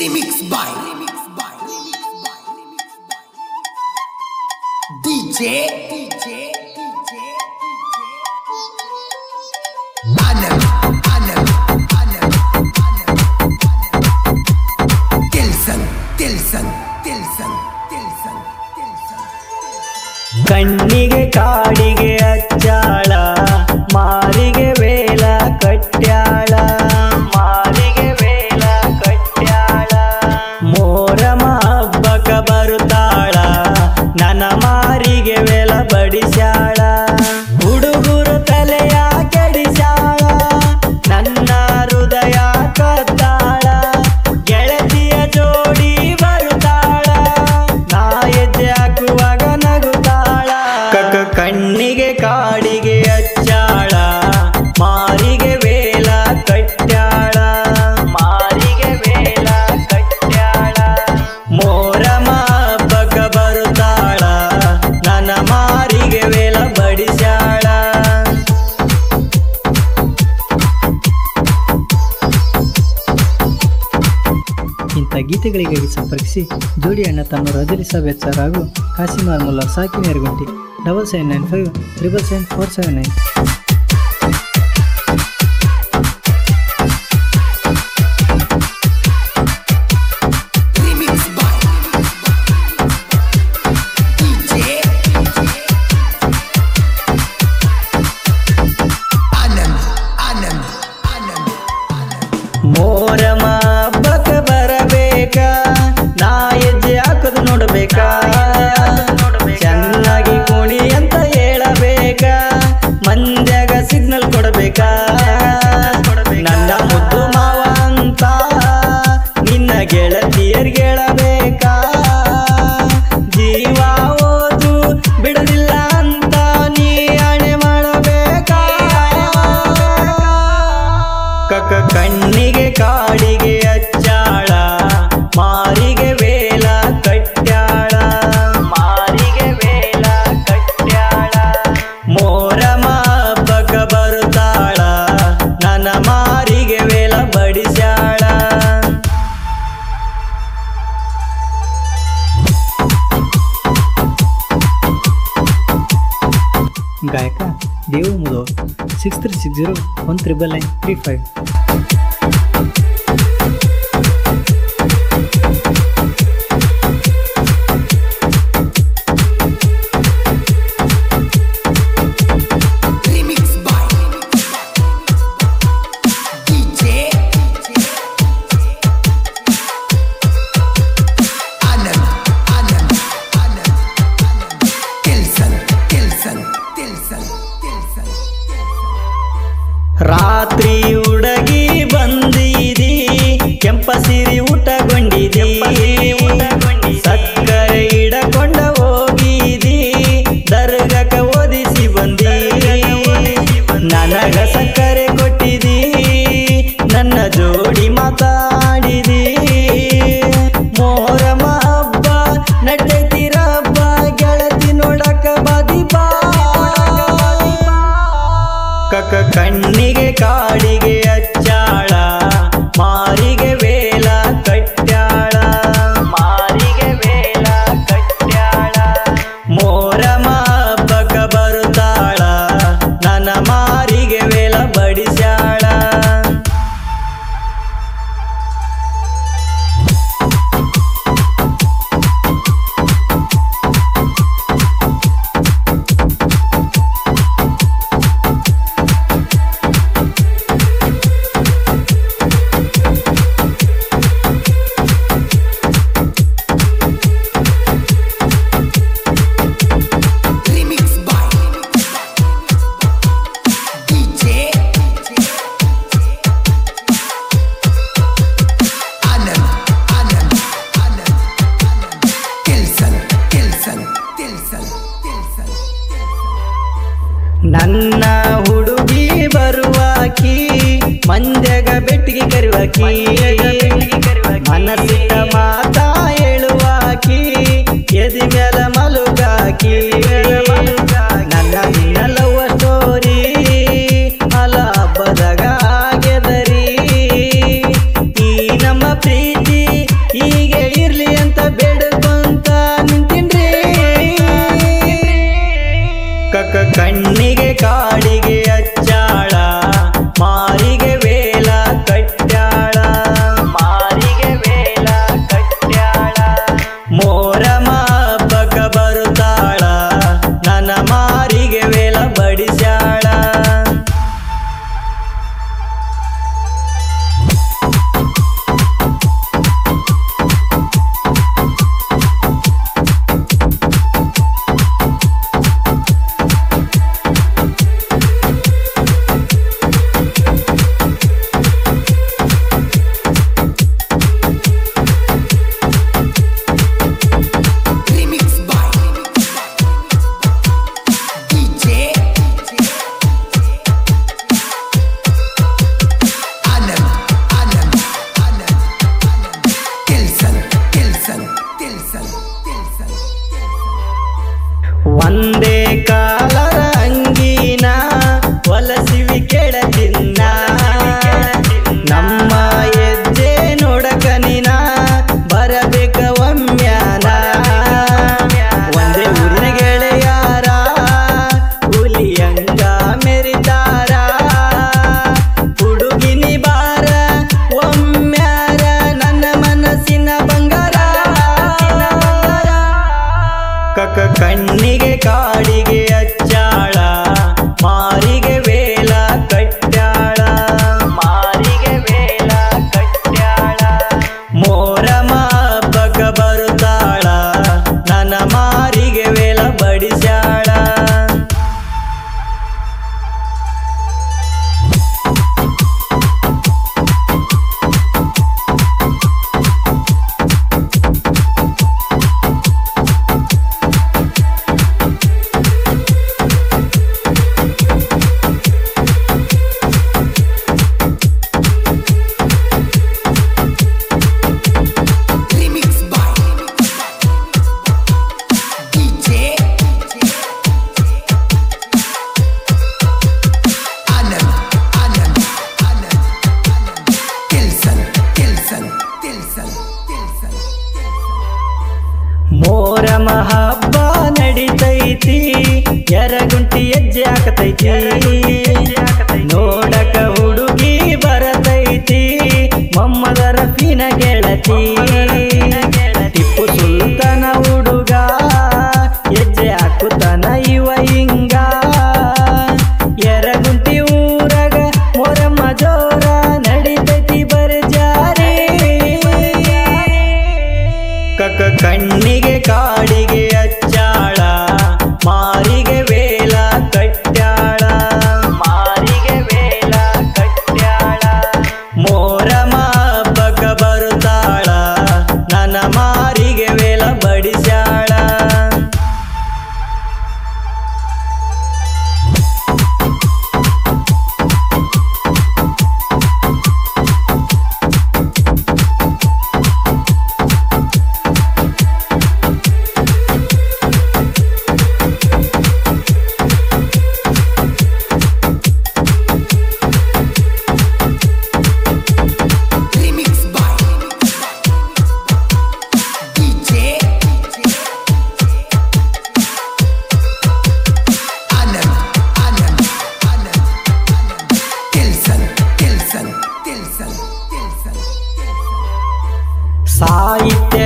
Remix by DJ Anand Tilson ಕಣ್ಣಿಗೆ ಕಾಡಿಗೆ ಅಚ್ಚಾಳ ಮಾರಿಗೆ ವೇಲ ಕಟ್ಟ್ಯಾಳ ಮೋರಮ ಹಬ್ಬಕ ಬರುತ್ತಾಳ ನನ್ನ ಮಾರಿಗೆ ವೇಲ ಬಡಿಸ್ಯಾಳ ಹುಡುಗರು ತಲೆಯ ಕೆಡಿಸ್ಯಾಳ ನನ್ನ ಹೃದಯ ಕದ್ದಾಳ ಗೆಳತಿಯ ಜೋಡಿ ಬರುತ್ತಾಳ ನಾ ಹೆಜ್ಜೆ ಹಾಕುವಾಗ ನಗುತ್ತಾಳ ಕಣ್ಣಿಗೆ ಕಾಡಿಗೆ ಅಚ್ಚಾಳ ಮಾರಿಗೆ ವೇಲ ಕಟ್ಟ್ಯಾಳ ಮೋರಮ ಹಬ್ಬಕ ಬರುತ್ತಾಳ ನನ್ನ ಮಾರಿಗೆ ವೇಲ ಬಡಿಸ್ಯಾಳ ಇಂಥ ಗೀತೆಗಳಿಗಾಗಿ ಸಂಪರ್ಕಿಸಿ ಜೋಡಿ ಅಣ್ಣ ತಮ್ಮ ರಜಲಿಸಾ ಬೆಚ್ಚರ್ ಹಾಗೂ ಕಾಸಿಮಾರ್ ಮುಲ್ಲಾ ಸಾಕಿ ನೇರ್ಗುಂಟಿ 7795 77479. ಮೋರಮ ಹಬ್ಬಕ ಬರಬೇಕ ನಾ ಹೆಜ್ಜೆ ಹಾಕದು ನೋಡಬೇಕ ಚೆನ್ನಾಗಿ ಕುಣಿ ಅಂತ ಹೇಳಬೇಕ ಮಂದ್ಯಾಗ ಸಿಗ್ನಲ್ ಕೊಡಬೇಕ ನನ್ನ ಮುದ್ದು ಮಾವ ಅಂತ ನಿನ್ನ ಗೆಳತಿಯರ್ಗೆ ಹೇಳಬೇಕ ಜೀವ ಓದು ಬಿಡಲಿಲ್ಲ ಅಂತ ನೀ ಆಣೆ ಮಾಡಬೇಕ ಕಣ್ಣಿಗೆ ಕಾಡಿಗೆ ಅಚ್ಚಾಳ ಮಾರಿಗೆ ವೇಲ ಕಟ್ಟ್ಯಾಳ ಮೋರಮ ಹಬ್ಬಕ ಬರುತ್ತಾಳ ನನ್ನ ಮಾರಿಗೆ ವೇಲ ಬಡಿಸ್ಯಾಳ ಗಾಯಕ Devu ಮುದೋರ್ 6360 Remix by DJ Anand Tilson ರಾತ್ರಿ ಹುಡುಗಿ ಬಂದಿದಿ ಕೆಂಪ ಸಿರಿ ಊಟಗೊಂಡಿದಿ ಸಕ್ಕರೆ ಹಿಡಕೊಂಡ ಹೋಗಿದಿ ದರ್ಗಕ ಓದಿಸಿ ಬಂದಿ ನನಗ ಸಕ್ಕರೆ ಕೊಟ್ಟಿದಿ ನನ್ನ ಜೋಡಿ ಮಾತಾಡಿದಿ ಮೋರಮ ಹಬ್ಬ ನಡ್ತೈತಿ ರಬ್ಬ ಗೆಳತಿ ನೋಡಕ ಬಾದಿಬಾ ಕಣ್ಣಿಗೆ ಕಾಡಿಗೆ ಅಚ್ಚಾಳ ಮಾರಿಗೆ ವೇಲ ಕಟ್ಟ್ಯಾಳ ಮೋರಮ ಹಬ್ಬಕ ಬರುತ್ತಾಳ ನನ್ನ ಮಾರಿಗೆ ವೇಲ ಬಡಿಸ್ಯಾಳ Remix by DJ Anand Tilson ನನ್ನ ಹುಡುಗಿ ಬರುವಾಕಿ ಮಂದ್ಯಾಗ ಬೆಟ್ಟಿಗೆ ಕರುವಾಕಿ ಮನಸ್ಸಿನ ಮಾತಾ ಹೇಳುವಾಕಿ ಎದಿ ಮ್ಯಾಲ ಮಲುಗಾಕಿ ನನ್ನ ನಿನ್ನಲ್ಲವ ಸ್ಟೋರಿ ಅಲ ಹಬ್ಬದಾಗ ಆಗ್ಯದರಿ ಈ ನಮ್ಮ ಪ್ರೀತಿ ಹಬ್ಬ ನಡಿತೈತಿ ಎರಗುಂಟಿ ಹೆಜ್ಜೆ ಹಾಕತೈತಿ ನೋಡಕ ಹುಡುಗಿ ಬರತೈತಿ ಮೊಮ್ಮದ ರಫಿನ ಗೆಳತಿ ಟಿಪ್ಪು ಸುಲ್ತಾನ ಹುಡುಗ ಹೆಜ್ಜೆ ಹಾಕುತ್ತಾನ ಇವ ಹಿಂಗ ಎರಗುಂಟಿ ಊರಗ ಮೊರಮ್ಮ ಜೋರ ನಡಿತೈತಿ ಬರ್ಜಾರಿ ಕಣ್ಣಿಗೆ ಕಾಡಿಗೆ ಹಚ್ಚಾಳ ಮಾರಿಗೆ ವೇಲ ಕಟ್ಟ್ಯಾಳ ಮಾರಿಗೆ ವೇಲ ಕಟ್ಟ್ಯಾಳ ಮೋರಮ್ಮ ಹಬ್ಬಕ್ಕ ಬರುತ್ತಾಳ ನನ್ನ ಮಾರಿಗೆ ವೇಲ ಬಡಿಸ್ಯಾಳ Remix by DJ Anand Tilson ಸಾಹಿತ್ಯ